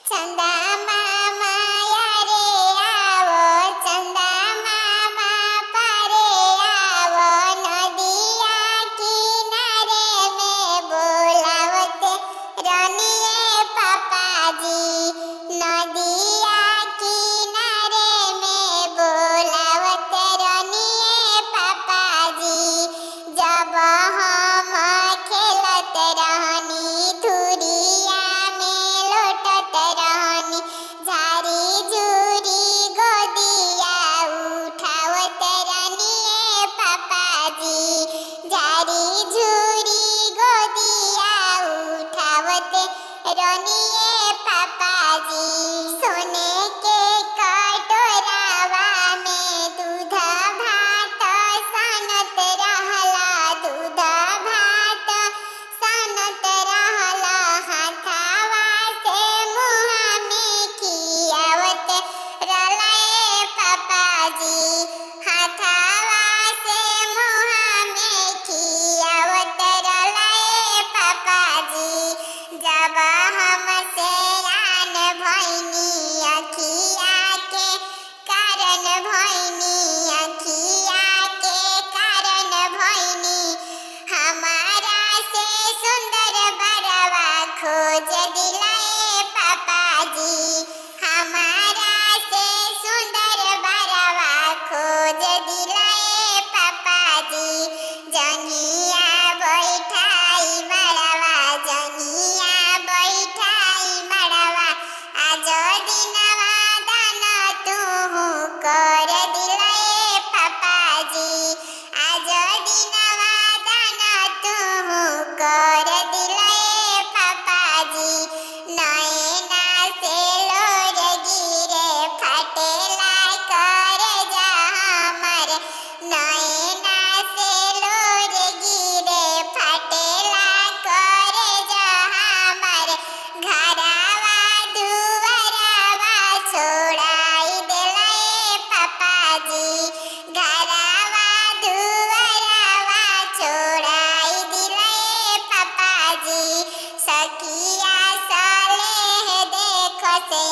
चंदा मामा यारे आवो, चंदा मामा पारे आवो, नदिया किनारे में बोलावते रनिए पापाजी, नदिया किनारे में बोलावते रनिए पापाजी। जब हम खेलत रहनी धुरिया में लोटत रहनी, झारी झूरी गोदिया उठावत रनिए पापाजी, झारी झूरी गोदिया उठावत रनिए पापाजी। सोने के कटोरावा में दूध भात सानत रहला, दूध भात सानत रहला, हाथावा से मुँह में खियावत रहला पापाजी, हाथावा से मुँह में खियावत रहला पापाजी। जब हम सयान भइनी अखिया के कारण भइनी, अखिया के कारण भइनी, हमारा से सुंदर बरवा खोज दिलाए पापाजी, हमारा से सुंदर बरवा खोज दिलाए पापाजी। जंगिया बैठाई बरवा, जंगिया बैठाई बरवा, आज दिनवा दान तू कर दिलाए पापाजी, आज दिनवा दान तू कर दिलाए पापाजी। नैना से लोर गिरे फटेला करजा हमर, नैना से लोर गिरे फटेला करजा हमर, घरवा दुवरवा छोड़ाई देलाए पापाजी, घरवा दुवरवा छोड़ाई दिलाए पापाजी। सखिया साले देखो से